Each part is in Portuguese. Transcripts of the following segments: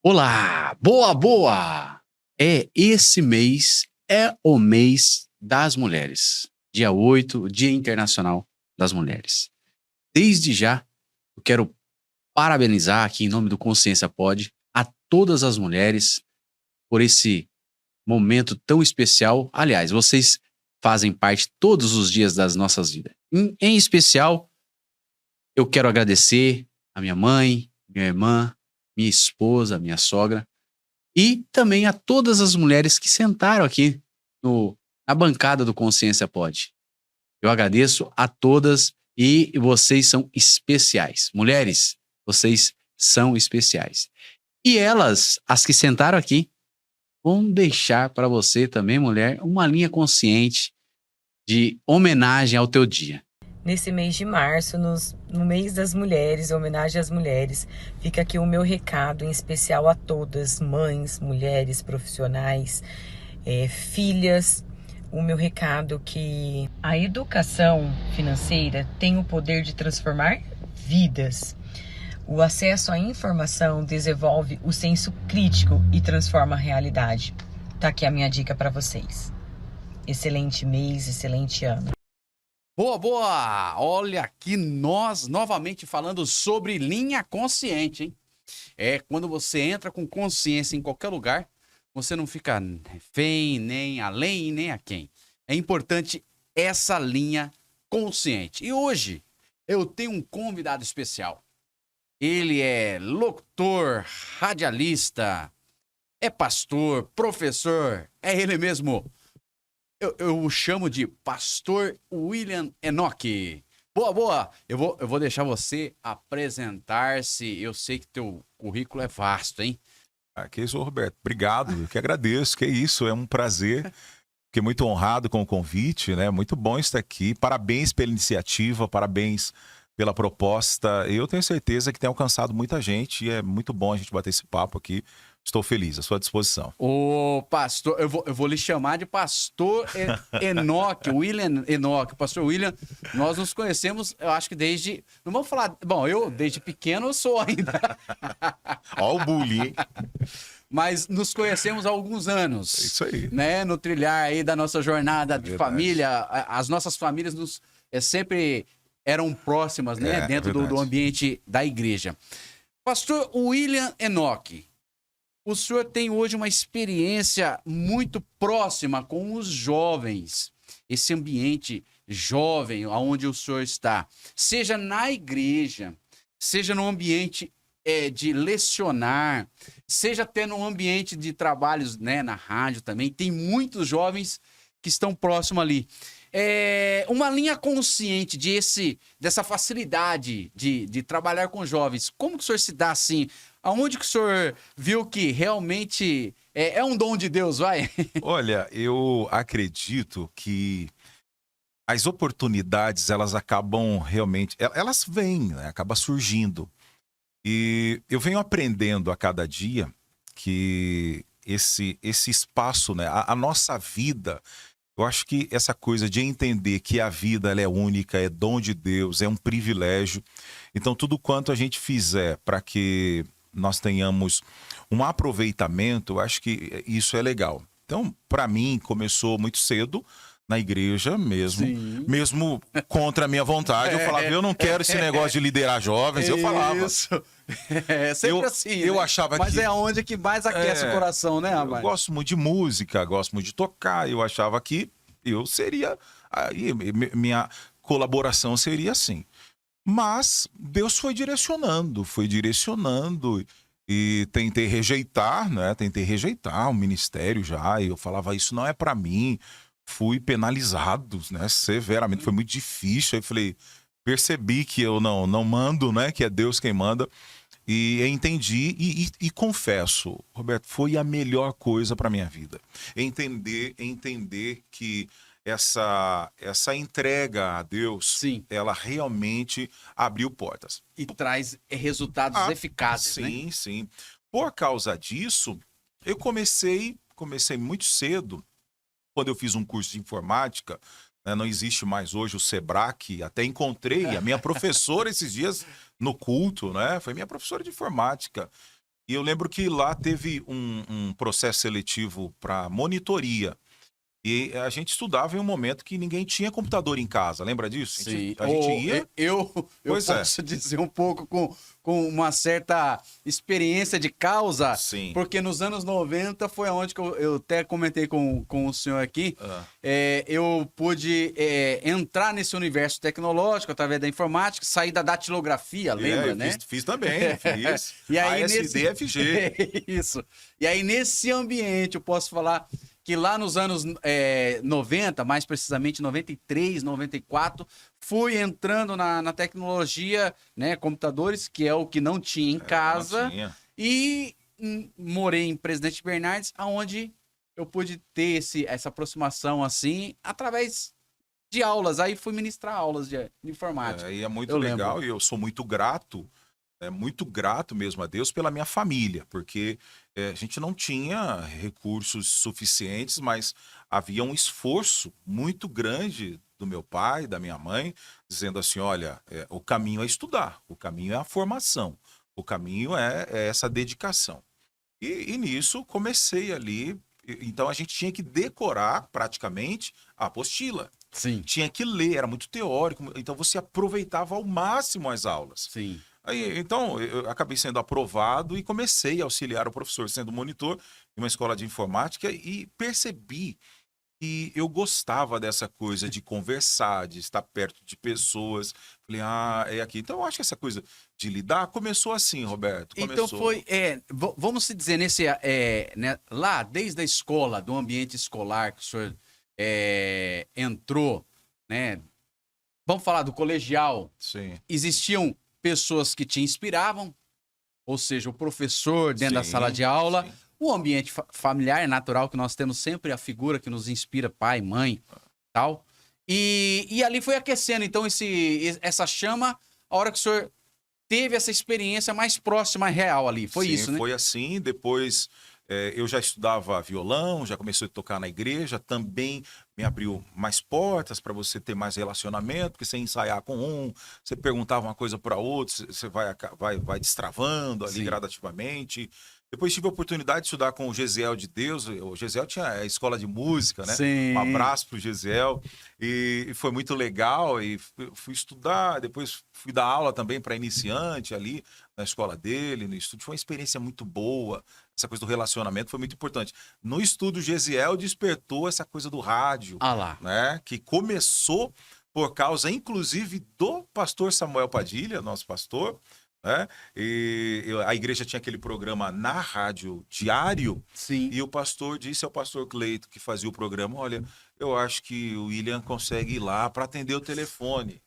Olá, boa, boa! Esse mês é o mês das mulheres. Dia 8, o Dia Internacional das Mulheres. Desde já, eu quero parabenizar aqui em nome do Consciência Pod a todas as mulheres por esse momento tão especial. Aliás, vocês fazem parte todos os dias das nossas vidas. Em especial, eu quero agradecer a minha mãe, minha irmã, minha esposa, minha sogra e também a todas as mulheres que sentaram aqui no na bancada do Consciência Pod. Eu agradeço a todas e vocês são especiais. Mulheres, vocês são especiais. E elas, as que sentaram aqui, vão deixar para você também, mulher, uma linha consciente de homenagem ao teu dia. Nesse mês de março, no mês das mulheres, homenagem às mulheres, fica aqui o meu recado em especial a todas, mães, mulheres, profissionais, filhas. O meu recado que a educação financeira tem o poder de transformar vidas. O acesso à informação desenvolve o senso crítico e transforma a realidade. Tá aqui a minha dica para vocês. Excelente mês, excelente ano. Boa, boa! Olha aqui nós novamente falando sobre linha consciente, hein? Quando você entra com consciência em qualquer lugar, você não fica refém, nem além e nem a quem. É importante essa linha consciente. E hoje eu tenho um convidado especial. Ele é locutor, radialista, é pastor, professor, é ele mesmo. Eu o chamo de Pastor William Enoch. Boa, boa! Eu vou deixar você apresentar-se. Eu sei que teu currículo é vasto, hein? Que isso, Roberto. Obrigado, eu que agradeço. Que isso, é um prazer. Fiquei muito honrado com o convite, né? Muito bom estar aqui. Parabéns pela iniciativa, parabéns pela proposta. Eu tenho certeza que tem alcançado muita gente e é muito bom a gente bater esse papo aqui. Estou feliz, à sua disposição. Ô, pastor, eu vou lhe chamar de Pastor Enoch, William Enoch. Pastor William, nós nos conhecemos, eu acho que desde... Não vamos falar... Bom, eu desde pequeno eu sou ainda. Ó o bullying, hein? Mas nos conhecemos há alguns anos. É isso aí. Né? No trilhar aí da nossa jornada de família. As nossas famílias sempre eram próximas, né? Dentro do ambiente da igreja. Pastor William Enoch, o senhor tem hoje uma experiência muito próxima com os jovens. Esse ambiente jovem onde o senhor está. Seja na igreja, seja no ambiente de lecionar, seja até no ambiente de trabalhos, né, na rádio também, tem muitos jovens que estão próximos ali. Uma linha consciente dessa facilidade de trabalhar com jovens. Como que o senhor se dá assim? Aonde que o senhor viu que realmente é um dom de Deus, vai? Olha, eu acredito que as oportunidades, elas acabam realmente... Elas vêm, né? Acaba surgindo. E eu venho aprendendo a cada dia que esse espaço, né, a nossa vida, eu acho que essa coisa de entender que a vida ela é única, é dom de Deus, é um privilégio. Então, tudo quanto a gente fizer para que nós tenhamos um aproveitamento, eu acho que isso é legal. Então, para mim, começou muito cedo, na igreja mesmo contra a minha vontade. Eu falava, eu não quero esse negócio de liderar jovens. Eu falava. Isso. É sempre assim, eu né? achava Mas que... é onde que mais aquece o coração, né, rapaz? Eu gosto muito de música, gosto muito de tocar. Eu achava que eu seria... Aí, minha colaboração seria assim. Mas Deus foi direcionando. E tentei rejeitar, né? Tentei rejeitar o ministério já. E eu falava, isso não é para mim. Fui penalizado, né, severamente, foi muito difícil. Aí falei, percebi que eu não mando, né, que é Deus quem manda, e entendi e confesso, Roberto, foi a melhor coisa para minha vida. Entender que essa entrega a Deus, Sim, ela realmente abriu portas. e traz resultados eficazes, né? Sim, sim. Por causa disso, eu comecei muito cedo. Quando eu fiz um curso de informática, né, não existe mais hoje o Sebrae, até encontrei a minha professora esses dias no culto, né? Foi minha professora de informática. E eu lembro que lá teve um processo seletivo para monitoria. E a gente estudava em um momento que ninguém tinha computador em casa, lembra disso? Sim. A gente ia... Eu Pois é. posso dizer um pouco com uma certa experiência de causa, Sim. porque nos anos 90 foi onde que eu até comentei com o senhor aqui, eu pude entrar nesse universo tecnológico através da informática, sair da datilografia, lembra, né? Fiz também, fiz. E aí, ASDFG. Isso. E aí, nesse ambiente, eu posso falar que lá nos anos 90, mais precisamente 93, 94, fui entrando na tecnologia, né, computadores, que é o que não tinha em casa, Não tinha. e morei em Presidente Bernardes, aonde eu pude ter essa aproximação assim, através de aulas. Aí fui ministrar aulas de informática. E é muito Eu legal, lembro. e eu sou muito grato mesmo a Deus pela minha família, porque a gente não tinha recursos suficientes, mas havia um esforço muito grande do meu pai, da minha mãe, dizendo assim, olha, o caminho é estudar, o caminho é a formação, o caminho é essa dedicação. E nisso comecei ali, então a gente tinha que decorar praticamente a apostila. Sim, Tinha que ler, era muito teórico, então você aproveitava ao máximo as aulas. sim. Aí, então, eu acabei sendo aprovado e comecei a auxiliar o professor sendo monitor em uma escola de informática e percebi que eu gostava dessa coisa de conversar, de estar perto de pessoas. Falei, é aqui. Então, eu acho que essa coisa de lidar começou assim, Roberto. Então Começou... foi, vamos se dizer, né, lá desde a escola, do ambiente escolar que o senhor entrou, né? Vamos falar do colegial. Sim. Existiam pessoas que te inspiravam, ou seja, o professor dentro da sala de aula, sim. o ambiente familiar é natural que nós temos sempre a figura que nos inspira, pai, mãe, tal. E ali foi aquecendo, então, essa chama, a hora que o senhor teve essa experiência mais próxima, real ali. Foi Sim, isso, né? foi assim. Depois eu já estudava violão, já comecei a tocar na igreja, também me abriu mais portas para você ter mais relacionamento, porque você ensaiar com um, você perguntava uma coisa para outro, você vai destravando ali Sim. gradativamente. Depois tive a oportunidade de estudar com o Gesiel de Deus. O Gesiel tinha a escola de música, né? Sim. Um abraço pro Gesiel. E foi muito legal. E fui estudar, depois fui dar aula também para iniciante ali na escola dele, no estúdio. Foi uma experiência muito boa. Essa coisa do relacionamento foi muito importante. No estudo, o Gesiel despertou essa coisa do rádio, lá. né? Que começou por causa, inclusive, do pastor Samuel Padilha, nosso pastor, né? E a igreja tinha aquele programa na rádio diário. Sim. E o pastor disse ao pastor Cleito, que fazia o programa, olha, eu acho que o William consegue ir lá para atender o telefone.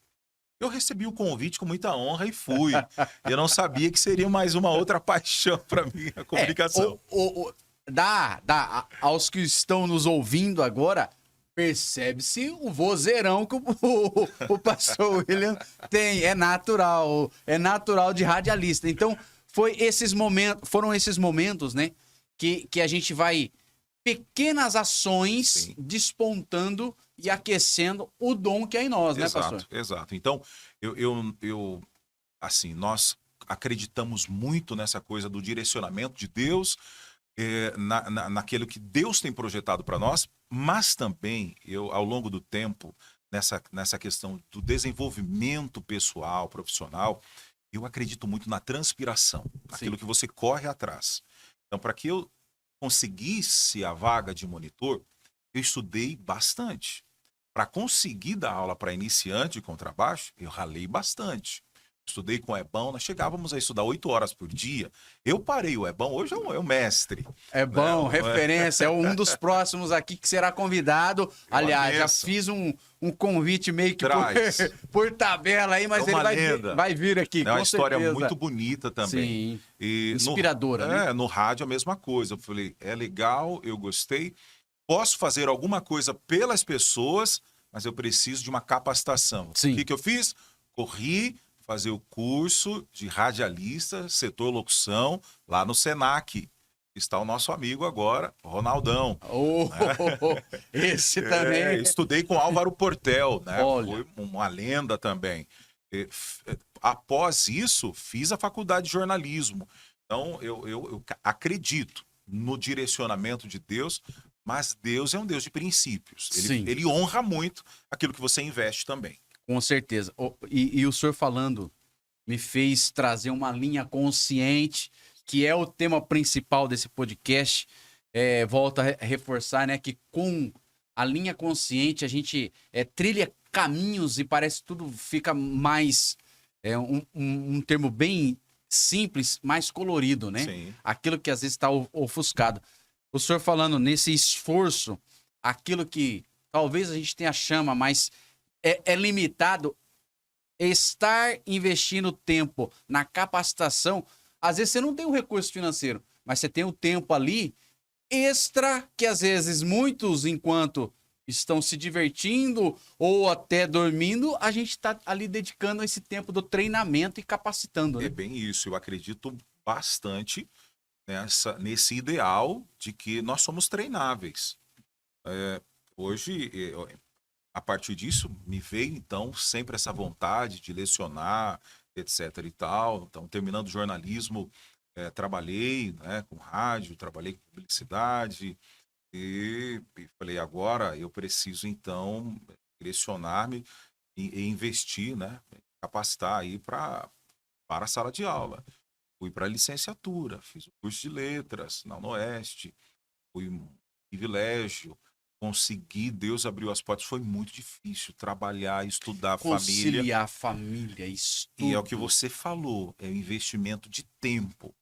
Eu recebi o convite com muita honra e fui. Eu não sabia que seria mais uma outra paixão para mim, a comunicação. Aos que estão nos ouvindo agora, percebe-se o vozeirão que o pastor William tem. É natural de radialista. Então, foram esses momentos, né, que a gente vai pequenas ações Sim. despontando e aquecendo o dom que é em nós, né, pastor? Exato. Então, assim, nós acreditamos muito nessa coisa do direcionamento de Deus, naquilo que Deus tem projetado para nós, mas também, ao longo do tempo, nessa questão do desenvolvimento pessoal, profissional, eu acredito muito na transpiração, naquilo que você corre atrás. Então, para que eu conseguisse a vaga de monitor, eu estudei bastante. Para conseguir dar aula para iniciante de contrabaixo, eu ralei bastante. Estudei com o Ebão, nós chegávamos a estudar 8 horas por dia. Eu parei o Ebão, hoje é um mestre. Ebão, referência, é um dos próximos aqui que será convidado. Aliás, já fiz um convite meio que por tabela aí, mas ele vai vir aqui, é uma história certeza. muito bonita também. Sim, inspiradora, né? No rádio a mesma coisa. Eu falei, é legal, eu gostei. Posso fazer alguma coisa pelas pessoas, mas eu preciso de uma capacitação. Sim. O que eu fiz? Corri fazer o curso de radialista, setor locução, lá no Senac. Está o nosso amigo agora, Ronaldão. Esse também. Estudei com Álvaro Portel, né? Olha. Foi uma lenda também. Após isso, fiz a faculdade de jornalismo. Então, eu acredito no direcionamento de Deus, mas Deus é um Deus de princípios. Sim. Ele honra muito aquilo que você investe também. Com certeza. E o senhor falando me fez trazer uma linha consciente, que é o tema principal desse podcast. Volto a reforçar, né, que com a linha consciente a gente trilha caminhos e parece que tudo fica mais, um termo bem simples, mais colorido, né? Sim. Aquilo que às vezes está ofuscado. O senhor falando nesse esforço, aquilo que talvez a gente tenha chama, mas é limitado, estar investindo tempo na capacitação. Às vezes você não tem o recurso financeiro, mas você tem o tempo ali extra, que às vezes muitos, enquanto estão se divertindo ou até dormindo, a gente está ali dedicando esse tempo do treinamento e capacitando, né? É bem isso. Eu acredito bastante nesse ideal de que nós somos treináveis. Hoje, a partir disso, me veio, então, sempre essa vontade de lecionar, etc. e tal. Então, terminando o jornalismo, trabalhei, né, com rádio, trabalhei com publicidade e falei, agora eu preciso, então, direcionar-me e investir, né, capacitar aí para a sala de aula. Fui para a licenciatura, fiz o curso de letras na UniOeste, foi um privilégio. Consegui, Deus abriu as portas, foi muito difícil trabalhar, estudar a família. Conciliar família, estudo. E é o que você falou, é o investimento de tempo.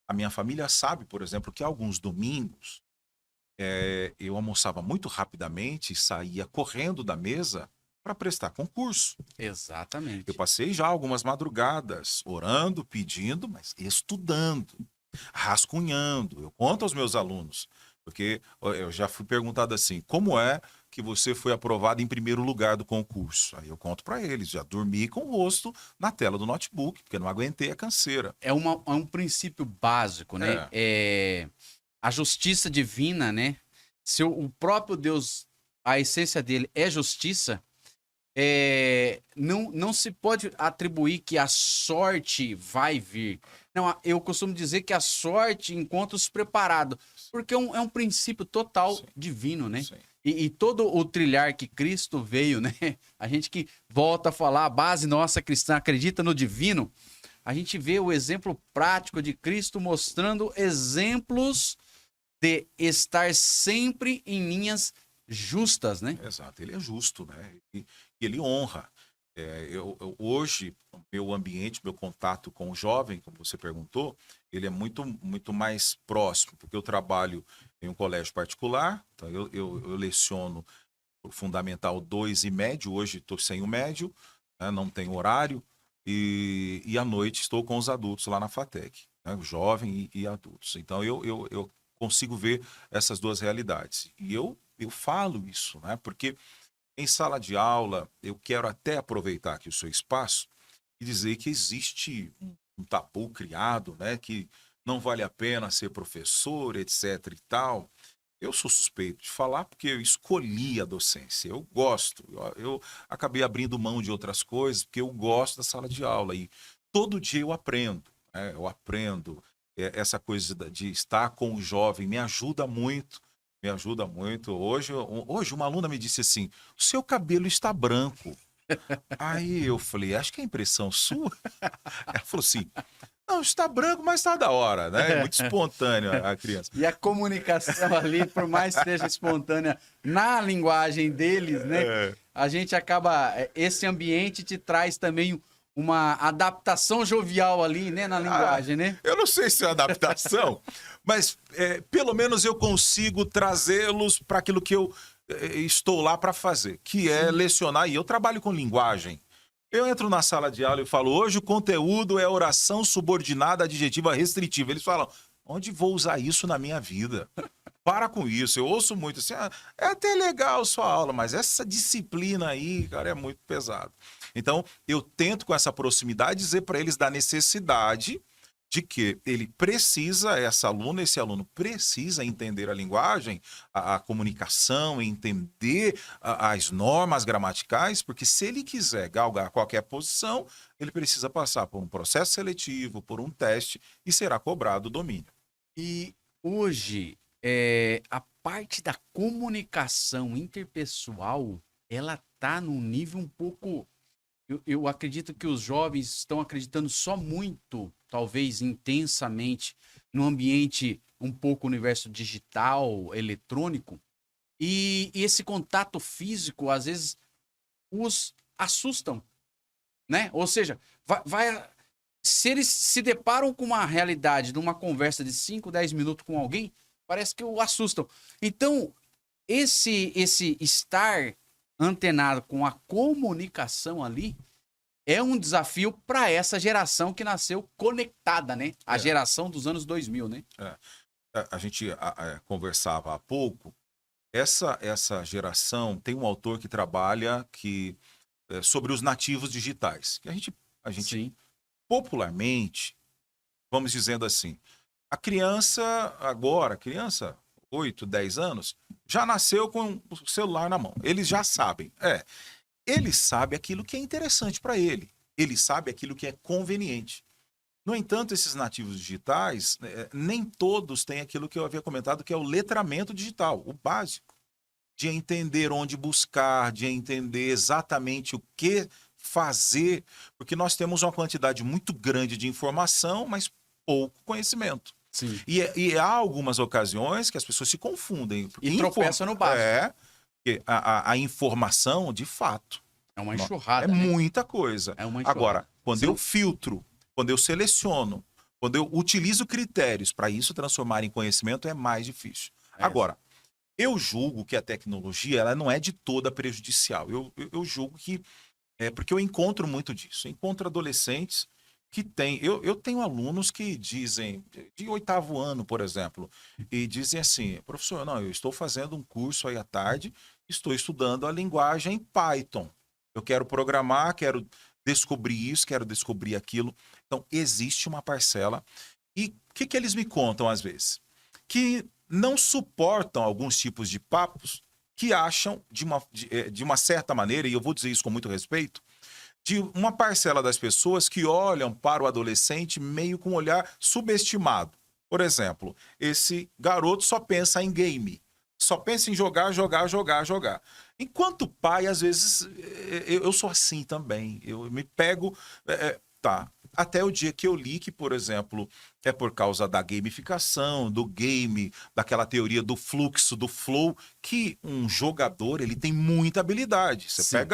A minha família sabe, por exemplo, que alguns domingos eu almoçava muito rapidamente e saía correndo da mesa para prestar concurso. Exatamente. Eu passei já algumas madrugadas orando, pedindo, mas estudando, rascunhando. Eu conto aos meus alunos, porque eu já fui perguntado assim, como é que você foi aprovado em primeiro lugar do concurso? Aí eu conto para eles, já dormi com o rosto na tela do notebook, porque não aguentei a canseira. É um princípio básico, né? A justiça divina, né? Se o próprio Deus, a essência dele é justiça, não se pode atribuir que a sorte vai vir. Não, eu costumo dizer que a sorte encontra os preparados, porque é um princípio total divino, né? E todo o trilhar que Cristo veio, né? A gente que volta a falar, a base nossa cristã acredita no divino, a gente vê o exemplo prático de Cristo mostrando exemplos de estar sempre em linhas justas, né? Exato, ele é justo, né? E ele honra. Hoje, o meu ambiente, meu contato com o jovem, como você perguntou, ele é muito, muito mais próximo, porque eu trabalho em um colégio particular, então eu leciono o Fundamental 2 e médio, hoje estou sem o médio, né? Não tenho horário, e à noite estou com os adultos lá na FATEC, né? Jovem e adultos. Então eu consigo ver essas duas realidades. E eu falo isso, né? Porque em sala de aula, eu quero até aproveitar aqui o seu espaço e dizer que existe um tabu criado, né? Que não vale a pena ser professor, etc. e tal. Eu sou suspeito de falar porque eu escolhi a docência. Eu gosto. Eu acabei abrindo mão de outras coisas porque eu gosto da sala de aula. E todo dia eu aprendo, né? Eu aprendo. Essa coisa de estar com o jovem me ajuda muito. Me ajuda muito. Hoje uma aluna me disse assim, o seu cabelo está branco. Aí eu falei, acho que é impressão sua. Ela falou assim, não, está branco, mas está da hora, né? É muito espontâneo a criança. E a comunicação ali, por mais que seja espontânea na linguagem deles, né? A gente acaba... Esse ambiente te traz também uma adaptação jovial ali, né? Na linguagem, né? Eu não sei se é adaptação, mas pelo menos eu consigo trazê-los para aquilo que eu estou lá para fazer, que é lecionar. E eu trabalho com linguagem. Eu entro na sala de aula e falo, hoje o conteúdo é oração subordinada adjetiva restritiva. Eles falam, onde vou usar isso na minha vida? Para com isso. Eu ouço muito assim, é até legal sua aula, mas essa disciplina aí, cara, é muito pesado. Então, eu tento com essa proximidade dizer para eles da necessidade de que ele precisa, esse aluno precisa entender a linguagem, a comunicação, entender as normas gramaticais, porque se ele quiser galgar qualquer posição, ele precisa passar por um processo seletivo, por um teste e será cobrado o domínio. E hoje, a parte da comunicação interpessoal, ela tá num nível um pouco... Eu acredito que os jovens estão acreditando só muito, talvez intensamente, no ambiente um pouco universo digital, eletrônico, e esse contato físico, às vezes, os assustam, né? Ou seja, se eles se deparam com uma realidade de uma conversa de 5, 10 minutos com alguém, parece que o assustam. Então, esse estar antenado com a comunicação ali é um desafio para essa geração que nasceu conectada, né? A geração dos anos 2000, né? A gente conversava há pouco, essa geração tem um autor que trabalha sobre os nativos digitais. Que a gente Sim. popularmente, vamos dizendo assim, a criança 8, 10 anos, já nasceu com o celular na mão. Eles já sabem. Ele sabe aquilo que é interessante para ele. Ele sabe aquilo que é conveniente. No entanto, esses nativos digitais, nem todos têm aquilo que eu havia comentado, que é o letramento digital, o básico. De entender onde buscar, de entender exatamente o que fazer, porque nós temos uma quantidade muito grande de informação, mas pouco conhecimento. Sim. E há algumas ocasiões que as pessoas se confundem. E tropeçam no básico. Porque a informação, de fato, É uma enxurrada, é né? muita coisa. É uma enxurrada. Agora, quando Sim. eu filtro, quando eu seleciono, quando eu utilizo critérios para isso transformar em conhecimento, é mais difícil. Agora, eu julgo que a tecnologia ela não é de toda prejudicial. Eu julgo que... porque eu encontro muito disso. Eu encontro adolescentes que têm... Eu tenho alunos que dizem, de 8º ano, por exemplo, e dizem assim, professor, não, eu estou fazendo um curso aí à tarde, estou estudando a linguagem Python. Eu quero programar, quero descobrir isso, quero descobrir aquilo. Então, existe uma parcela. E o que eles me contam, às vezes? Que não suportam alguns tipos de papos que acham, de uma certa maneira, e eu vou dizer isso com muito respeito, de uma parcela das pessoas que olham para o adolescente meio com um olhar subestimado. Por exemplo, esse garoto só pensa em game, só pensa em jogar. Enquanto pai, às vezes, eu sou assim também. Eu me pego... Até o dia que eu li que, por exemplo, é por causa da gamificação, do game, daquela teoria do fluxo, do flow, que um jogador ele tem muita habilidade. Você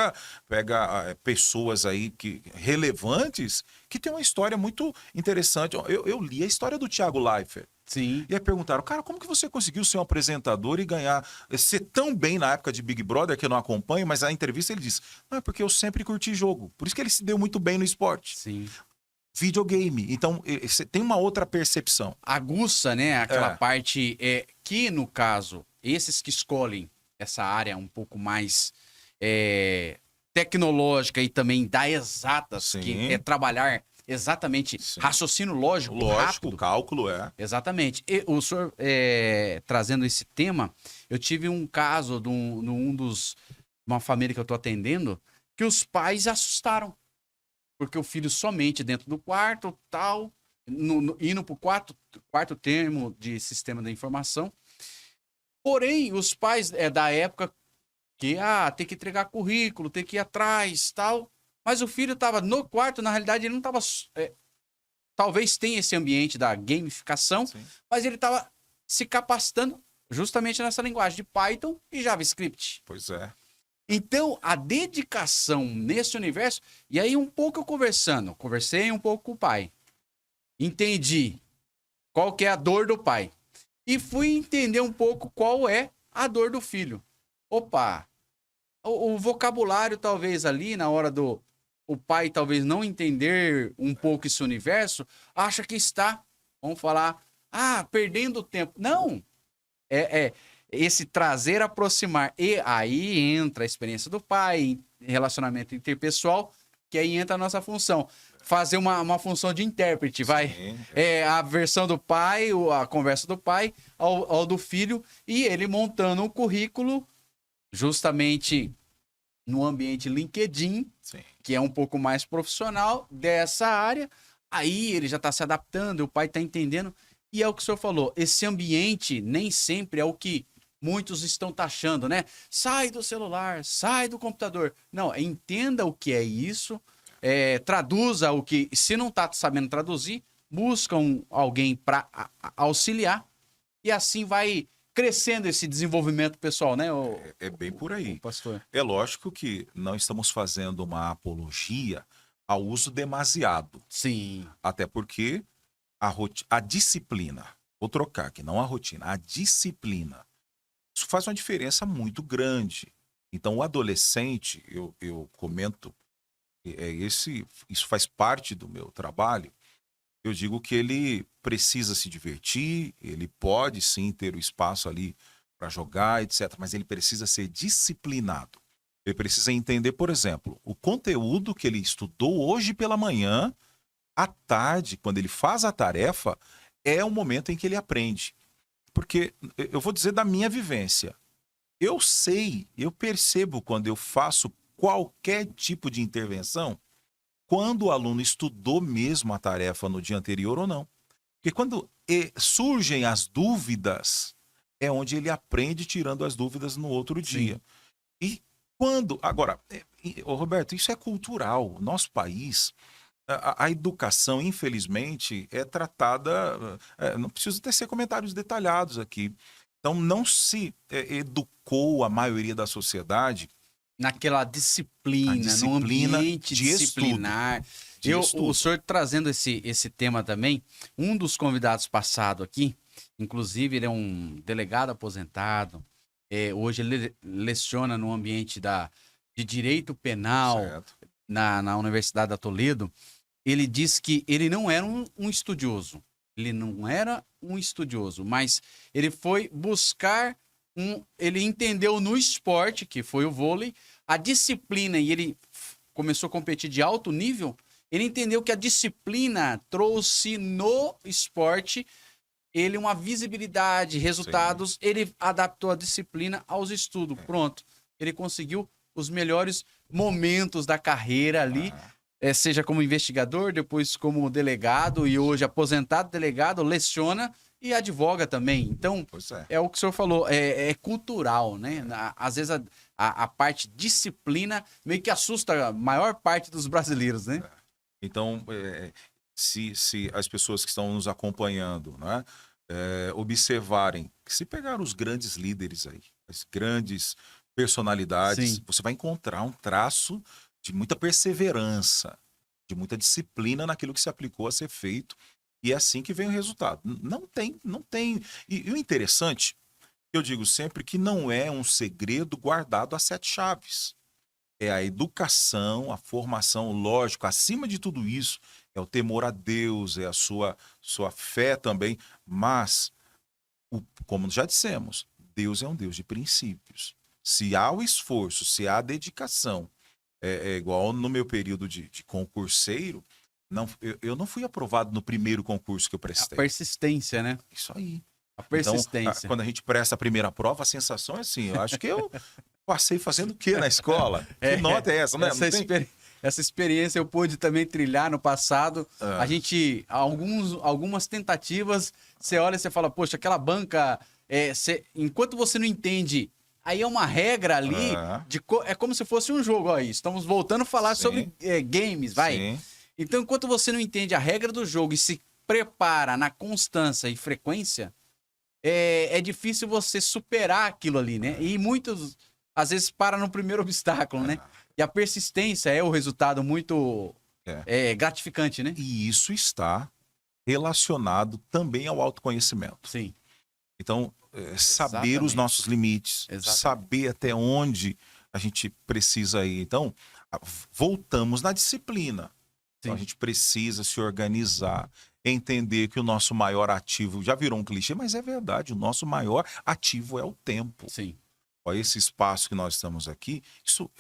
pega pessoas aí relevantes que tem uma história muito interessante. Eu li a história do Thiago Leifert. Sim. E aí perguntaram, cara, como que você conseguiu ser um apresentador e ser tão bem na época de Big Brother, que eu não acompanho, mas a entrevista ele disse, não, é porque eu sempre curti jogo. Por isso que ele se deu muito bem no esporte. Sim. Videogame. Então, você tem uma outra percepção. Aguça, né? Aquela parte que, no caso, esses que escolhem essa área um pouco mais tecnológica e também da exatas, Sim. que é trabalhar exatamente raciocínio lógico, rápido. Cálculo, Exatamente. E o senhor, trazendo esse tema, eu tive um caso de uma família que eu estou atendendo, que os pais assustaram. Porque o filho somente dentro do quarto, tal, indo para o quarto termo de sistema da informação. Porém, os pais da época que tem que entregar currículo, tem que ir atrás, tal. Mas o filho estava no quarto, na realidade ele não estava... talvez tenha esse ambiente da gamificação, mas ele estava se capacitando justamente nessa linguagem de Python e JavaScript. Pois é. Então, a dedicação nesse universo... E aí, um pouco eu conversei um pouco com o pai. Entendi qual que é a dor do pai. E fui entender um pouco qual é a dor do filho. Opa! O vocabulário, talvez, ali, na hora o pai talvez não entender um pouco esse universo, acha que está, vamos falar, perdendo tempo. Não! Esse trazer, aproximar. E aí entra a experiência do pai, relacionamento interpessoal, que aí entra a nossa função. Fazer uma função de intérprete, vai. Sim. É a versão do pai, a conversa do pai ao do filho, e ele montando um currículo justamente no ambiente LinkedIn, Sim. que é um pouco mais profissional dessa área. Aí ele já está se adaptando, o pai está entendendo. E é o que o senhor falou, esse ambiente nem sempre é o que muitos estão taxando, né? Sai do celular, sai do computador. Não, entenda o que é isso, traduza o que... Se não está sabendo traduzir, buscam alguém para auxiliar e assim vai crescendo esse desenvolvimento pessoal, né? É bem por aí. Pastor. É lógico que não estamos fazendo uma apologia ao uso demasiado. Sim. Até porque a disciplina, vou trocar aqui, não a rotina, a disciplina, isso faz uma diferença muito grande. Então, o adolescente, eu comento, isso faz parte do meu trabalho, eu digo que ele precisa se divertir, ele pode sim ter o espaço ali para jogar, etc., mas ele precisa ser disciplinado. Ele precisa entender, por exemplo, o conteúdo que ele estudou hoje pela manhã, à tarde, quando ele faz a tarefa, é o momento em que ele aprende. Porque eu vou dizer da minha vivência. Eu sei, eu percebo quando eu faço qualquer tipo de intervenção, quando o aluno estudou mesmo a tarefa no dia anterior ou não. Porque quando surgem as dúvidas, é onde ele aprende tirando as dúvidas no outro dia. E quando... Agora, Roberto, isso é cultural. Nosso país... A educação, infelizmente, é tratada... não preciso tecer comentários detalhados aqui. Então, não se educou a maioria da sociedade... Naquela disciplina, no ambiente de disciplinar. O senhor trazendo esse tema também, um dos convidados passado aqui, inclusive ele é um delegado aposentado, hoje ele leciona no ambiente de direito penal na Universidade da Toledo. Ele disse que ele não era um estudioso. Ele não era um estudioso, mas ele foi buscar ele entendeu no esporte, que foi o vôlei, a disciplina, e ele começou a competir de alto nível. Ele entendeu que a disciplina trouxe no esporte ele uma visibilidade, resultados. Sim. Ele adaptou a disciplina aos estudos. Pronto. Ele conseguiu os melhores momentos da carreira ali. Seja como investigador, depois como delegado e hoje aposentado delegado, leciona e advoga também. Então, é o que o senhor falou, é cultural, né? Às vezes a parte disciplina meio que assusta a maior parte dos brasileiros, né? Então, se as pessoas que estão nos acompanhando, né, observarem que se pegar os grandes líderes aí, as grandes personalidades, sim, você vai encontrar um traço de muita perseverança, de muita disciplina naquilo que se aplicou a ser feito, e é assim que vem o resultado. Não tem. E o interessante, eu digo sempre que não é um segredo guardado a 7 chaves. É a educação, a formação, lógico, acima de tudo isso, é o temor a Deus, é a sua fé também, mas, como já dissemos, Deus é um Deus de princípios. Se há o esforço, se há a dedicação, igual no meu período de concurseiro, eu não fui aprovado no primeiro concurso que eu prestei. A persistência, né? Isso aí. A persistência. Então, quando a gente presta a primeira prova, a sensação é assim, eu acho que eu passei fazendo o quê na escola? Que nota é essa, né? Essa experiência eu pude também trilhar no passado. A gente, algumas tentativas, você olha e você fala, poxa, aquela banca, enquanto você não entende... Aí é uma regra ali, é como se fosse um jogo. Ó, estamos voltando a falar sobre games, vai. Sim. Então, enquanto você não entende a regra do jogo e se prepara na constância e frequência, é difícil você superar aquilo ali, né? E muitos, às vezes, para no primeiro obstáculo, né? E a persistência é o resultado muito gratificante, né? E isso está relacionado também ao autoconhecimento. Sim. Então, saber os nossos limites, saber até onde a gente precisa ir. Então, voltamos na disciplina. Então, a gente precisa se organizar, entender que o nosso maior ativo, já virou um clichê, mas é verdade, o nosso maior ativo é o tempo. Sim. ó, esse espaço que nós estamos aqui, isso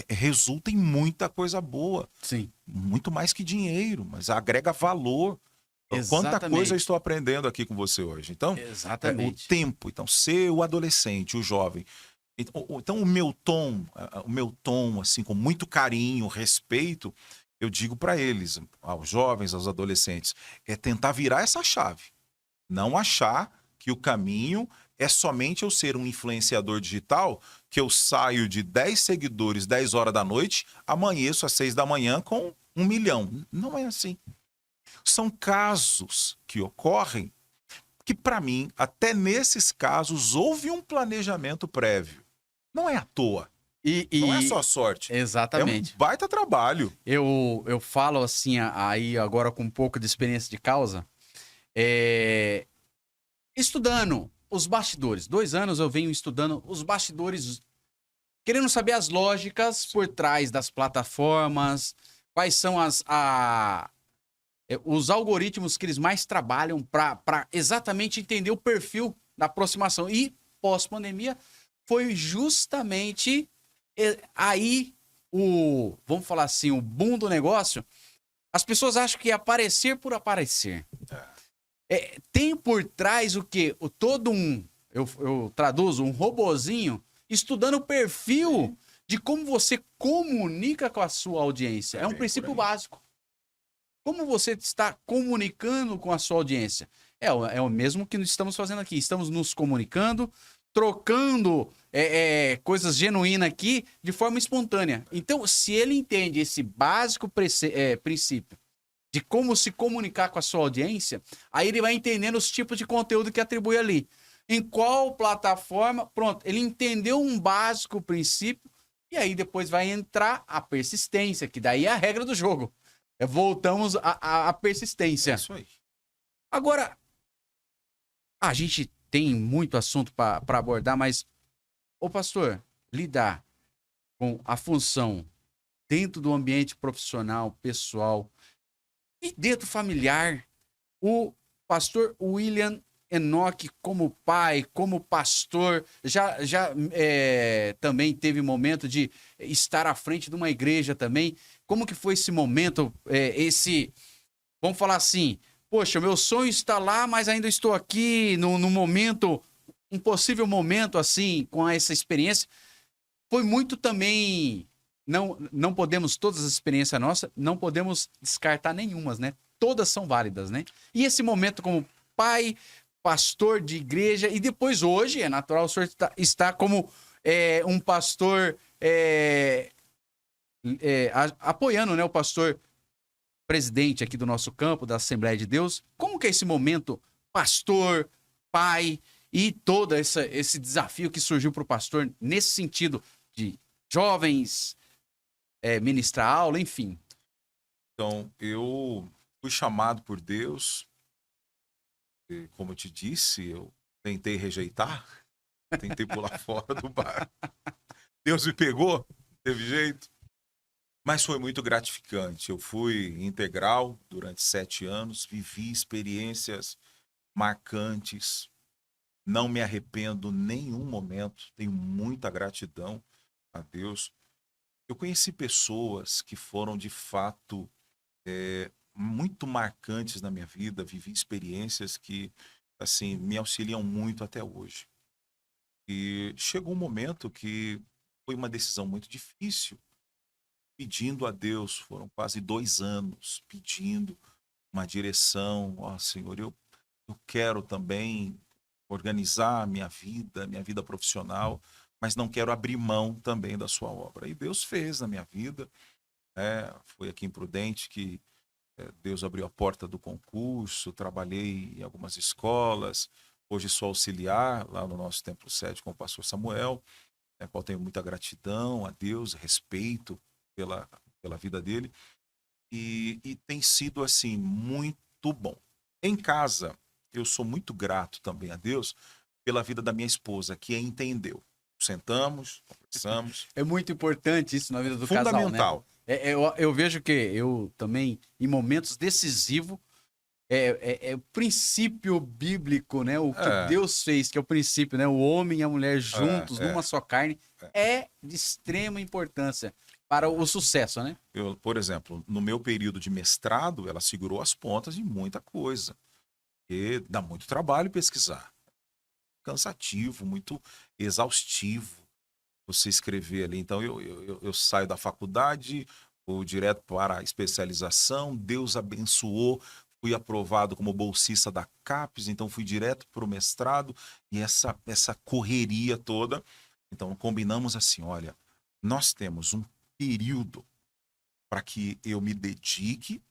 resulta em muita coisa boa. Sim. Muito mais que dinheiro, mas agrega valor. Quanta coisa eu estou aprendendo aqui com você hoje. Então, Exatamente. o tempo. Então, ser o adolescente, o jovem. Então, o meu tom, assim, com muito carinho, respeito, eu digo para eles, aos jovens, aos adolescentes, é tentar virar essa chave. Não achar que o caminho é somente eu ser um influenciador digital, que eu saio de 10 seguidores 10 horas da noite, amanheço às 6 da manhã com 1 milhão. Não é assim. São casos que ocorrem que, para mim, até nesses casos, houve um planejamento prévio. Não é à toa. Não é só sorte. Exatamente. É um baita trabalho. Eu falo assim, aí agora com um pouco de experiência de causa, estudando os bastidores. 2 anos eu venho estudando os bastidores, querendo saber as lógicas por trás das plataformas, quais são os algoritmos que eles mais trabalham para exatamente entender o perfil da aproximação. E pós-pandemia foi justamente aí vamos falar assim, o boom do negócio. As pessoas acham que é aparecer por aparecer. Tem por trás o quê? Eu traduzo, um robozinho estudando o perfil de como você comunica com a sua audiência. É um princípio básico. Como você está comunicando com a sua audiência? É o mesmo que estamos fazendo aqui. Estamos nos comunicando, trocando coisas genuínas aqui de forma espontânea. Então, se ele entende esse básico princípio de como se comunicar com a sua audiência, aí ele vai entendendo os tipos de conteúdo que atribui ali. Em qual plataforma, pronto, ele entendeu um básico princípio e aí depois vai entrar a persistência, que daí é a regra do jogo. Voltamos à persistência. É isso aí. Agora, a gente tem muito assunto para abordar, mas, ô pastor, lidar com a função dentro do ambiente profissional, pessoal e dentro familiar, o pastor William Enoque, como pai, como pastor, já também teve momento de estar à frente de uma igreja também. Como que foi esse momento, vamos falar assim, poxa, meu sonho está lá, mas ainda estou aqui no momento, um possível momento assim, com essa experiência. Foi muito também, não podemos, todas as experiências nossas, não podemos descartar nenhumas, né? Todas são válidas, né? E esse momento como pai, pastor de igreja, e depois hoje, é natural, o senhor está como um pastor apoiando, né, o pastor presidente aqui do nosso campo, da Assembleia de Deus. Como que é esse momento, pastor, pai, e todo esse desafio que surgiu para o pastor nesse sentido de jovens, ministrar aula, enfim? Então, eu fui chamado por Deus, e, como eu te disse, eu tentei rejeitar, tentei pular fora do bar. Deus me pegou, não teve jeito. Mas foi muito gratificante. Eu fui integral durante 7 anos, vivi experiências marcantes. Não me arrependo nenhum momento, tenho muita gratidão a Deus. Eu conheci pessoas que foram, de fato, muito marcantes na minha vida, vivi experiências que, assim, me auxiliam muito até hoje. E chegou um momento que foi uma decisão muito difícil, pedindo a Deus, foram quase 2 anos pedindo uma direção. Ó, Senhor, eu quero também organizar a minha vida profissional, mas não quero abrir mão também da sua obra. E Deus fez na minha vida. Foi aqui em Prudente que Deus abriu a porta do concurso, trabalhei em algumas escolas, hoje sou auxiliar lá no nosso templo sede com o pastor Samuel, qual tenho muita gratidão a Deus, respeito pela vida dele, e tem sido assim muito bom. Em casa, eu sou muito grato também a Deus pela vida da minha esposa, que entendeu. Sentamos, conversamos. É muito importante isso na vida do casal, né? Fundamental. Eu vejo que eu também, em momentos decisivos, é o princípio bíblico, né? O que É, Deus fez, que é o princípio, né? O homem e a mulher juntos, é. numa só carne, é de extrema importância para o sucesso, né? Por exemplo, no meu período de mestrado, ela segurou as pontas de muita coisa. E dá muito trabalho pesquisar. Cansativo, muito exaustivo você escrever ali. Então, eu saio da faculdade, vou direto para a especialização. Deus abençoou, fui aprovado como bolsista da CAPES, então fui direto para o mestrado e essa correria toda. Então, combinamos assim: olha, nós temos um período para que eu me dedique,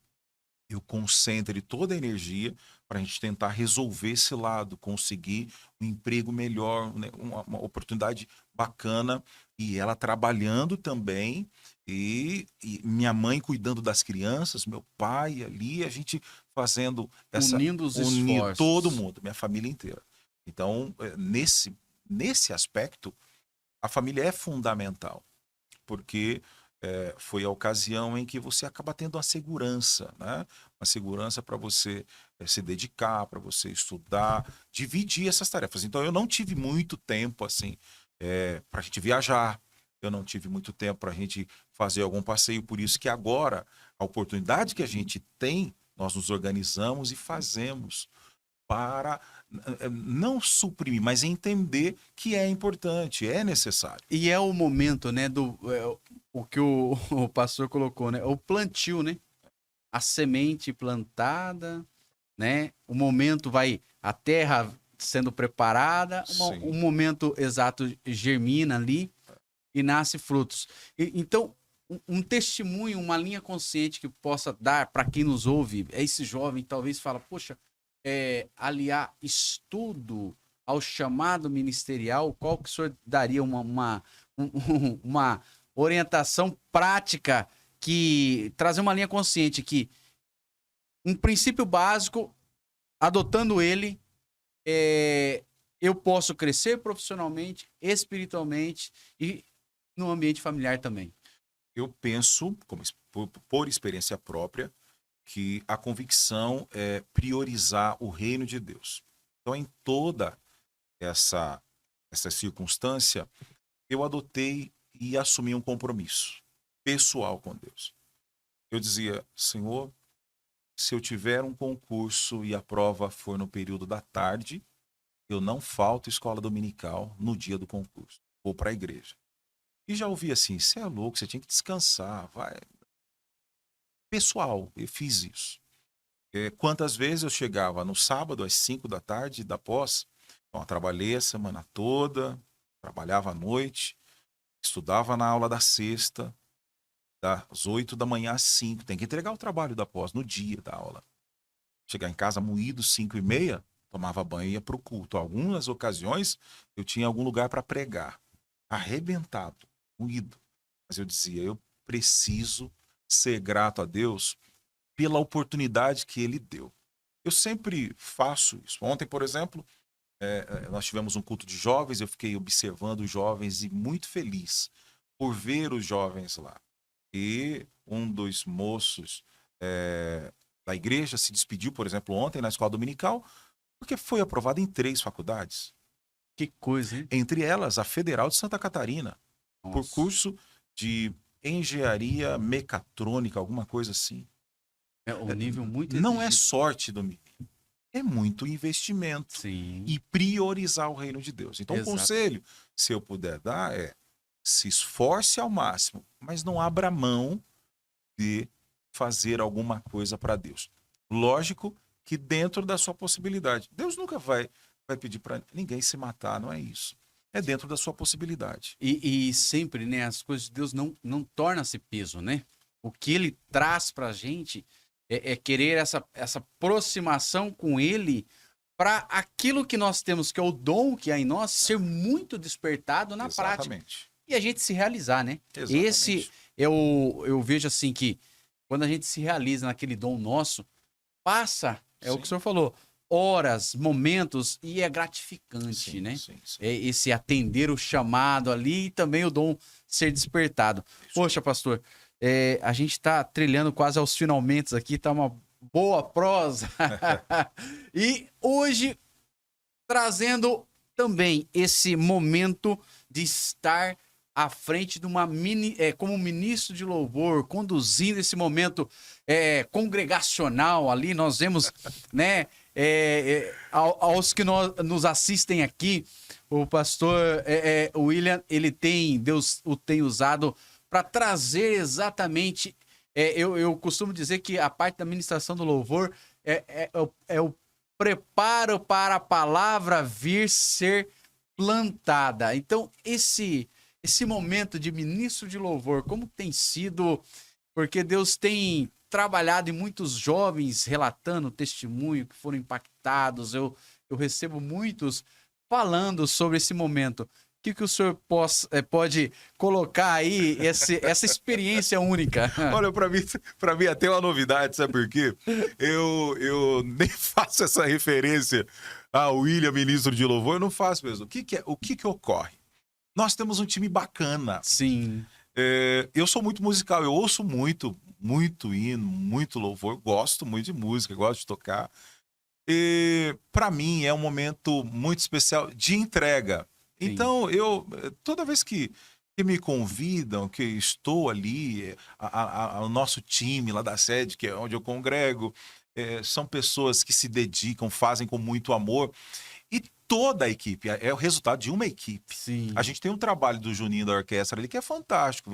eu concentre toda a energia para a gente tentar resolver esse lado, conseguir um emprego melhor, né, uma oportunidade bacana, e ela trabalhando também, e minha mãe cuidando das crianças, meu pai ali, a gente fazendo Unindo os unir todo esforços. mundo, minha família inteira. Então, nesse aspecto, a família é fundamental, porque foi a ocasião em que você acaba tendo uma segurança, né? Uma segurança para você se dedicar, para você estudar, dividir essas tarefas. Então, eu não tive muito tempo assim para a gente viajar, eu não tive muito tempo para a gente fazer algum passeio, por isso que agora, a oportunidade que a gente tem, nós nos organizamos e fazemos para não suprimir, mas entender que é importante, é necessário. E é o momento, né, o que o pastor colocou, né? O plantio, né? A semente plantada, né? O momento a terra sendo preparada, Sim. um momento exato germina ali e nasce frutos. Então, um testemunho, uma linha consciente que possa dar para quem nos ouve, é esse jovem talvez fala, poxa, aliar estudo ao chamado ministerial, qual que o senhor daria uma orientação prática que trazer uma linha consciente que um princípio básico, adotando ele, eu posso crescer profissionalmente, espiritualmente e no ambiente familiar também. Eu penso, por experiência própria, que a convicção é priorizar o reino de Deus. Então, em toda essa circunstância, eu adotei e assumi um compromisso pessoal com Deus. Eu dizia: Senhor, se eu tiver um concurso e a prova for no período da tarde, eu não falto escola dominical no dia do concurso. Vou para a igreja. E já ouvi assim: você é louco, você tinha que descansar, vai. Pessoal, eu fiz isso. Quantas vezes eu chegava no sábado às 5 da tarde da pós, então eu trabalhei a semana toda, trabalhava à noite, estudava na aula da sexta, das 8 da manhã às 5, tem que entregar o trabalho da pós no dia da aula. Chegar em casa moído, 5h30, tomava banho e ia para o culto. Algumas ocasiões eu tinha algum lugar para pregar, arrebentado, moído. Mas eu dizia: eu preciso ser grato a Deus pela oportunidade que ele deu. Eu sempre faço isso. Ontem, por exemplo, nós tivemos um culto de jovens, eu fiquei observando os jovens e muito feliz por ver os jovens lá. E um dos moços da igreja se despediu, por exemplo, ontem na escola dominical, porque foi aprovado em 3 faculdades. Que coisa, hein? Entre elas, a Federal de Santa Catarina, por Nossa. curso de engenharia mecatrônica, alguma coisa assim. É um nível muito Não é exigido. sorte do menino, é muito investimento. Sim. E priorizar o reino de Deus. Então, Exato. o conselho, se eu puder dar, se esforce ao máximo, mas não abra mão de fazer alguma coisa para Deus. Lógico que dentro da sua possibilidade. Deus nunca vai pedir para ninguém se matar, não é isso. É dentro da sua possibilidade. E sempre, né, as coisas de Deus não tornam-se peso, né? O que ele traz pra gente é querer essa aproximação com ele para aquilo que nós temos, que é o dom que há em nós, ser muito despertado na prática. Exatamente. E a gente se realizar, né? Exatamente. Esse, eu vejo assim que quando a gente se realiza naquele dom nosso, passa, é o que o senhor falou, horas, momentos, e é gratificante, Sim, né? sim, sim. É esse atender o chamado ali e também o dom ser despertado. Poxa, pastor, a gente tá trilhando quase aos finalmente aqui, tá uma boa prosa. E hoje trazendo também esse momento de estar à frente de uma como ministro de louvor, conduzindo esse momento congregacional ali. Nós vemos, né, aos que nos assistem aqui, o pastor William, Deus o tem usado para trazer exatamente. Eu costumo dizer que a parte da ministração do louvor é o preparo para a palavra vir ser plantada. Então, esse momento de ministro de louvor, como tem sido, porque Deus tem trabalhado em muitos jovens relatando testemunho que foram impactados, eu recebo muitos falando sobre esse momento. O que o senhor pode colocar aí, essa experiência única? Olha, para mim até uma novidade, sabe por quê? Eu nem faço essa referência ao William, ministro de louvor, eu não faço mesmo. O que ocorre? Nós temos um time bacana. Sim. Eu sou muito musical, eu ouço muito hino, muito louvor, gosto muito de música, gosto de tocar. E para mim é um momento muito especial de entrega. Sim. Então, toda vez que me convidam, que estou ali, o nosso time lá da sede, que é onde eu congrego, são pessoas que se dedicam, fazem com muito amor. E toda a equipe, é o resultado de uma equipe. Sim. A gente tem um trabalho do Juninho da orquestra ali que é fantástico.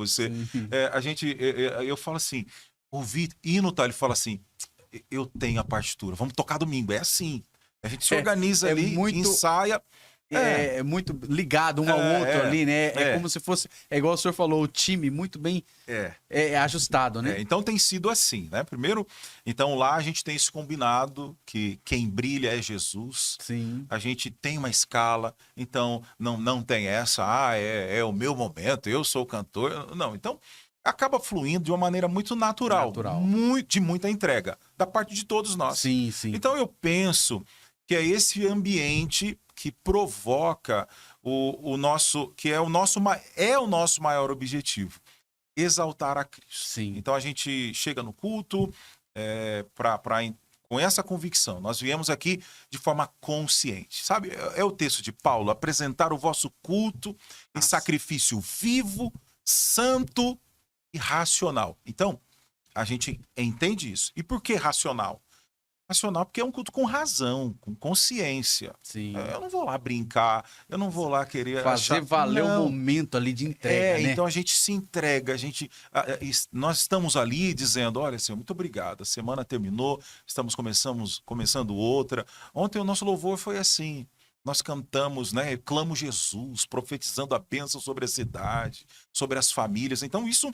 Eu falo assim, ouvir hino, tá? Ele fala assim, eu tenho a partitura, vamos tocar domingo. É assim. A gente se organiza ali, ensaia. É muito ligado um ao outro ali, né? É como se fosse, igual o senhor falou, o time muito bem ajustado, né? Então tem sido assim, né? Primeiro, então lá a gente tem esse combinado que quem brilha é Jesus. Sim. A gente tem uma escala, então não tem essa, é o meu momento, eu sou o cantor. Não, então acaba fluindo de uma maneira muito natural. De muita entrega, da parte de todos nós. Sim, sim. Então eu penso que é esse ambiente que provoca o nosso maior objetivo, exaltar a Cristo. Sim. Então a gente chega no culto com essa convicção. Nós viemos aqui de forma consciente, sabe? É o texto de Paulo, apresentar o vosso culto em sacrifício vivo, santo e racional. Então a gente entende isso. E por que racional? Racional porque é um culto com razão, com consciência. Sim. Eu não vou lá brincar, eu não vou lá querer fazer valer o momento ali de entrega, né? Então a gente se entrega, nós estamos ali dizendo, olha, Senhor, muito obrigado, a semana terminou, estamos começando outra. Ontem o nosso louvor foi assim, nós cantamos, né, clamo Jesus, profetizando a bênção sobre a cidade, sobre as famílias. Então isso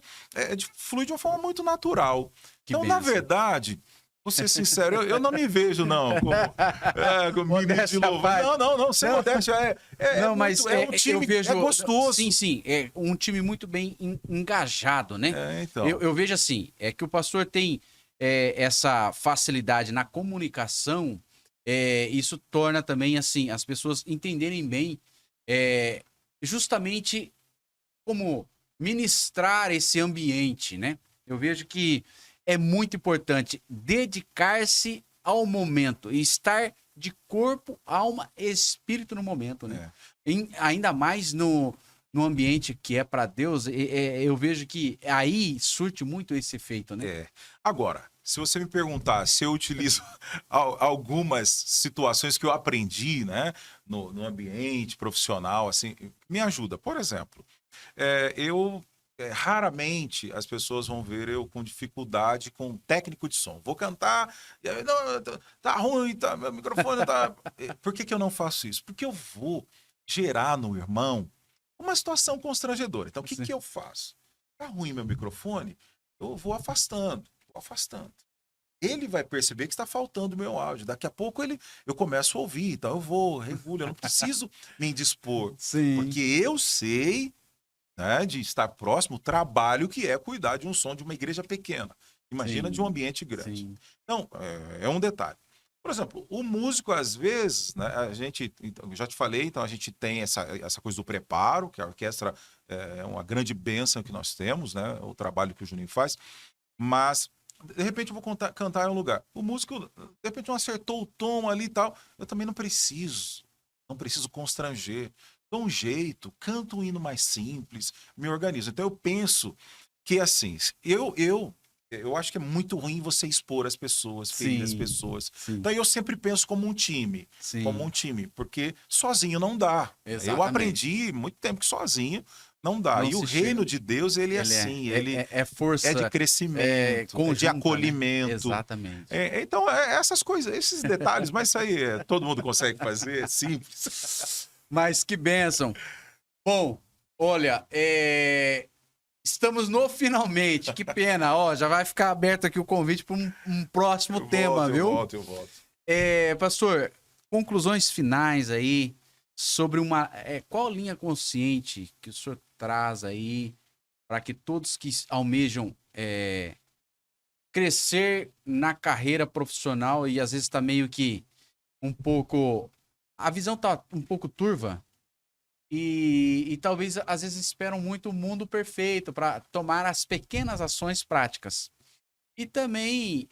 flui de uma forma muito natural. Então, na verdade, vou ser sincero, eu não me vejo, não, como ministro de louvor. Não, sem modéstia, um time, eu vejo, é gostoso. Sim, é um time muito bem engajado, né? Então. Eu vejo assim, que o pastor tem essa facilidade na comunicação, isso torna também, assim, as pessoas entenderem bem justamente como ministrar esse ambiente, né? Eu vejo que é muito importante dedicar-se ao momento e estar de corpo, alma e espírito no momento, né? Ainda mais no ambiente que é para Deus, eu vejo que aí surte muito esse efeito, né? Agora, se você me perguntar se eu utilizo algumas situações que eu aprendi, né, no ambiente profissional, assim, me ajuda. Por exemplo, raramente as pessoas vão ver eu com dificuldade com técnico de som. Vou cantar, não, tá ruim, meu microfone tá... Por que eu não faço isso? Porque eu vou gerar no irmão uma situação constrangedora. Então, o que eu faço? Tá ruim meu microfone? Eu vou afastando. Ele vai perceber que está faltando o meu áudio. Daqui a pouco eu começo a ouvir, então eu regulo, eu não preciso me indispor. Sim. Porque eu sei... né, de estar próximo, o trabalho que é cuidar de um som de uma igreja pequena. Imagina de um ambiente grande. Sim. Então, é um detalhe. Por exemplo, o músico, às vezes, né, eu já te falei, então a gente tem essa coisa do preparo, que a orquestra é uma grande bênção que nós temos, né, o trabalho que o Juninho faz, mas De repente eu vou cantar em um lugar. O músico, de repente, não acertou o tom ali e tal. Eu também não preciso. Não preciso constranger. Dou um jeito, canto um hino mais simples, me organizo. Então eu penso que assim, eu acho que é muito ruim você expor as pessoas, ferir as Sim, pessoas. sim, Então eu sempre penso como um time, sim. porque sozinho não dá. Eu Exatamente. aprendi muito tempo que sozinho não dá. Não E o se chega. reino de Deus, ele é Ele assim, ele é é de força crescimento, é de conjunta, né? acolhimento. Exatamente. Então, essas coisas, esses detalhes, mas isso aí todo mundo consegue fazer, é simples. Mas que bênção. Bom, olha, estamos no finalmente. Que pena, ó, já vai ficar aberto aqui o convite para um próximo tema, viu? Eu volto. Pastor, conclusões finais aí sobre qual linha consciente que o senhor traz aí para que todos que almejam crescer na carreira profissional e às vezes está meio que um pouco. A visão tá um pouco turva e talvez às vezes esperam muito o mundo perfeito para tomar as pequenas ações práticas. E também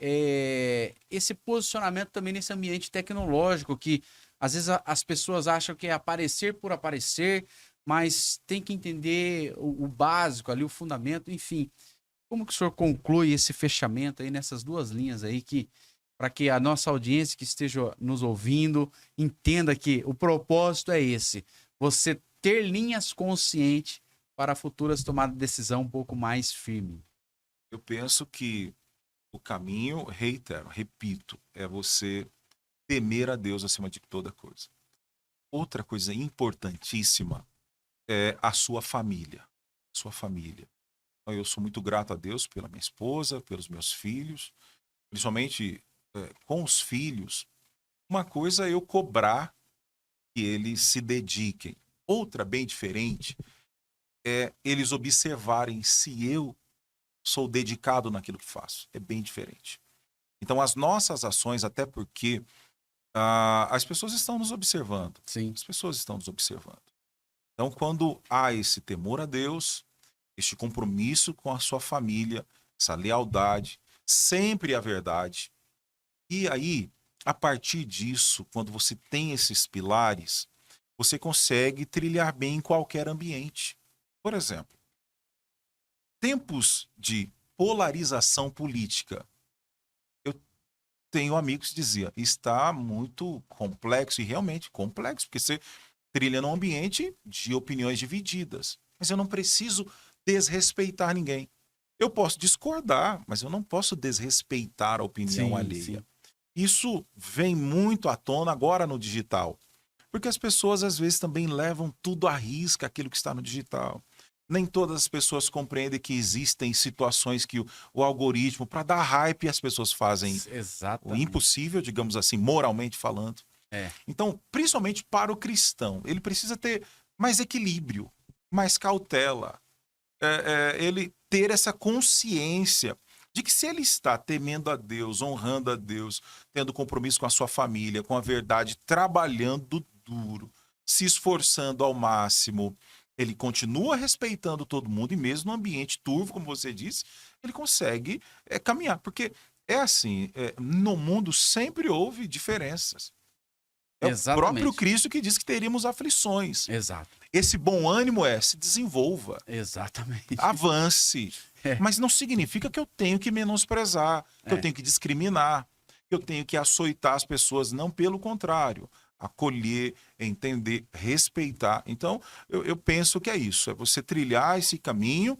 esse posicionamento também nesse ambiente tecnológico que às vezes as pessoas acham que é aparecer por aparecer, mas tem que entender o básico ali, o fundamento, enfim. Como que o senhor conclui esse fechamento aí nessas duas linhas aí que para que a nossa audiência que esteja nos ouvindo entenda que o propósito é esse, você ter linhas conscientes para futuras tomadas de decisão um pouco mais firme. Eu penso que o caminho, reitero, repito, é você temer a Deus acima de toda coisa. Outra coisa importantíssima é a sua família. Sua família. Então, eu sou muito grato a Deus pela minha esposa, pelos meus filhos, principalmente com os filhos. Uma coisa é eu cobrar que eles se dediquem. Outra, bem diferente, é eles observarem se eu sou dedicado naquilo que faço. É bem diferente. Então, as nossas ações, até porque as pessoas estão nos observando. Sim. As pessoas estão nos observando. Então, quando há esse temor a Deus, este compromisso com a sua família, essa lealdade, sempre a verdade. E aí, a partir disso, quando você tem esses pilares, você consegue trilhar bem em qualquer ambiente. Por exemplo, tempos de polarização política. Eu tenho amigos que diziam, está muito complexo, e realmente complexo, porque você trilha num ambiente de opiniões divididas. Mas eu não preciso desrespeitar ninguém. Eu posso discordar, mas eu não posso desrespeitar a opinião alheia. Sim. Isso vem muito à tona agora no digital. Porque as pessoas, às vezes, também levam tudo à risca, aquilo que está no digital. Nem todas as pessoas compreendem que existem situações que o algoritmo, para dar hype, as pessoas fazem o impossível, digamos assim, moralmente falando. Então, principalmente para o cristão, ele precisa ter mais equilíbrio, mais cautela. Ele ter essa consciência de que se ele está temendo a Deus, honrando a Deus, tendo compromisso com a sua família, com a verdade, trabalhando duro, se esforçando ao máximo, ele continua respeitando todo mundo e mesmo no ambiente turvo, como você disse, ele consegue caminhar. Porque é assim, no mundo sempre houve diferenças. É o próprio Cristo que diz que teríamos aflições. Exato. Esse bom ânimo se desenvolva. Exatamente. Avance. Mas não significa que eu tenho que menosprezar, que eu tenho que discriminar, que eu tenho que açoitar as pessoas. Não, pelo contrário. Acolher, entender, respeitar. Então, eu penso que é isso. É você trilhar esse caminho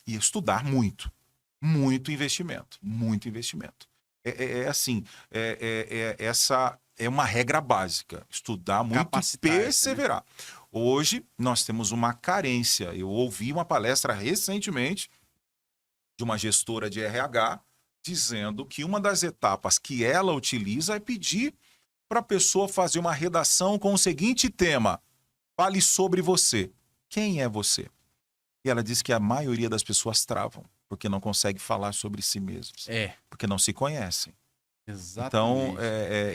e estudar muito. Muito investimento. Muito investimento. Essa é uma regra básica. Estudar muito e perseverar. Né? Hoje, nós temos uma carência. Eu ouvi uma palestra recentemente de uma gestora de RH dizendo que uma das etapas que ela utiliza é pedir para a pessoa fazer uma redação com o seguinte tema: fale sobre você. Quem é você? E ela diz que a maioria das pessoas travam, porque não consegue falar sobre si mesmos. Porque não se conhecem. Exatamente. Então,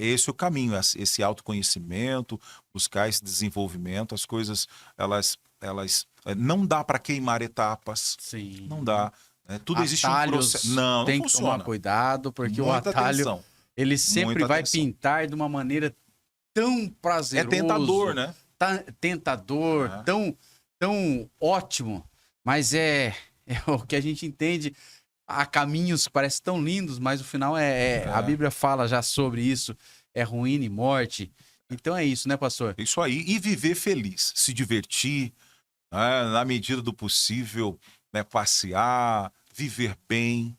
esse é o caminho, esse autoconhecimento, buscar esse desenvolvimento. As coisas, elas não dá para queimar etapas. Sim. Não dá. né? Tudo existe um Atalhos, processo. Não tem que funciona. tomar cuidado, porque o Muita atalho, atenção. ele sempre Muita vai atenção. pintar de uma maneira tão É prazeroso, tentador, né? tentador, É. tão ótimo, mas é o que a gente entende. Há caminhos que parecem tão lindos, mas o final a Bíblia fala já sobre isso, é ruína e morte. Então é isso, né, pastor? Isso aí. E viver feliz, se divertir, né? Na medida do possível, né? Passear, viver bem,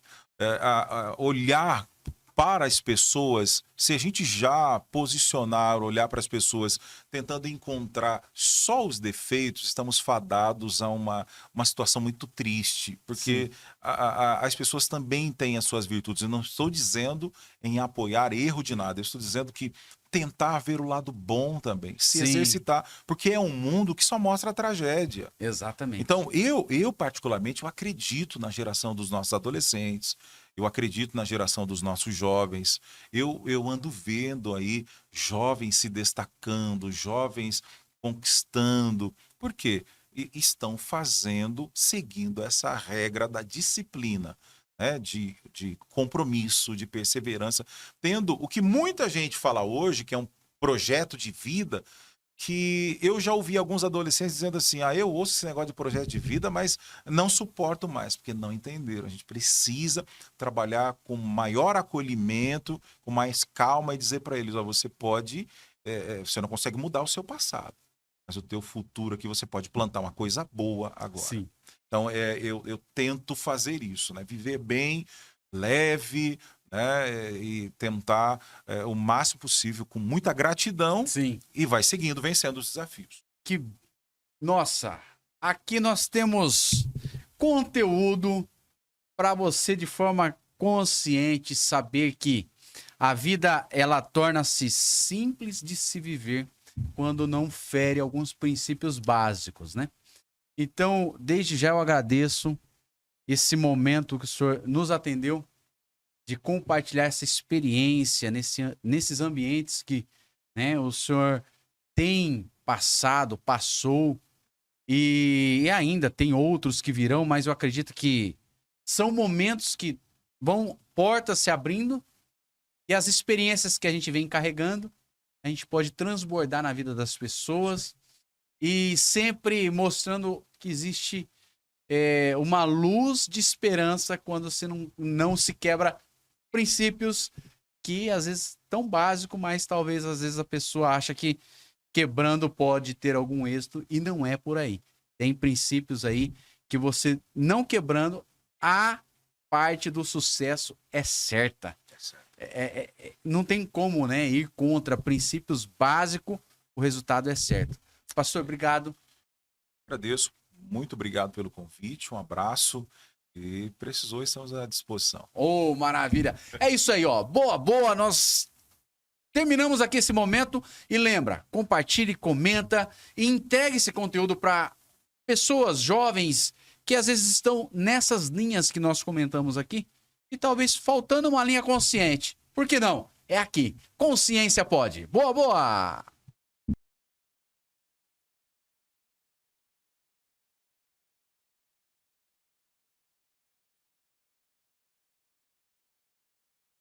olhar para as pessoas. Se a gente já posicionar, olhar para as pessoas tentando encontrar só os defeitos, estamos fadados a uma situação muito triste, porque as pessoas também têm as suas virtudes. Eu não estou dizendo em apoiar erro de nada, eu estou dizendo que tentar ver o lado bom também, se Sim. exercitar, porque é um mundo que só mostra a tragédia. Exatamente. Então, eu particularmente, eu acredito na geração dos nossos adolescentes, eu acredito na geração dos nossos jovens, eu ando vendo aí jovens se destacando, jovens conquistando. Por quê? Estão seguindo essa regra da disciplina, né? De compromisso, de perseverança, tendo o que muita gente fala hoje, que é um projeto de vida, que eu já ouvi alguns adolescentes dizendo assim, eu ouço esse negócio de projeto de vida, mas não suporto mais, porque não entenderam. A gente precisa trabalhar com maior acolhimento, com mais calma e dizer para eles, você pode, você não consegue mudar o seu passado, mas o teu futuro aqui você pode plantar uma coisa boa agora. Sim. Então, eu tento fazer isso, né? Viver bem, leve, né? E tentar o máximo possível, com muita gratidão, Sim. e vai seguindo, vencendo os desafios. Nossa, aqui nós temos conteúdo para você de forma consciente saber que a vida ela torna-se simples de se viver quando não fere alguns princípios básicos, né? Então, desde já eu agradeço esse momento que o senhor nos atendeu de compartilhar essa experiência nesses ambientes que, né, o senhor tem passou e ainda tem outros que virão, mas eu acredito que são momentos que vão portas se abrindo e as experiências que a gente vem carregando, a gente pode transbordar na vida das pessoas e sempre mostrando que existe uma luz de esperança quando você não se quebra princípios que às vezes tão básico, mas talvez às vezes a pessoa acha que quebrando pode ter algum êxito e não é por aí. Tem princípios aí que você não quebrando, a parte do sucesso é certa. Não tem como, né, ir contra princípios básicos, o resultado é certo. Pastor, obrigado. Agradeço, muito obrigado pelo convite, um abraço. E precisou, estamos à disposição. Oh, maravilha. É isso aí, ó. Boa. Nós terminamos aqui esse momento. E lembra, compartilhe, comenta e entregue esse conteúdo para pessoas jovens que às vezes estão nessas linhas que nós comentamos aqui e talvez faltando uma linha consciente. Por que não? É aqui. Consciência pode. Boa.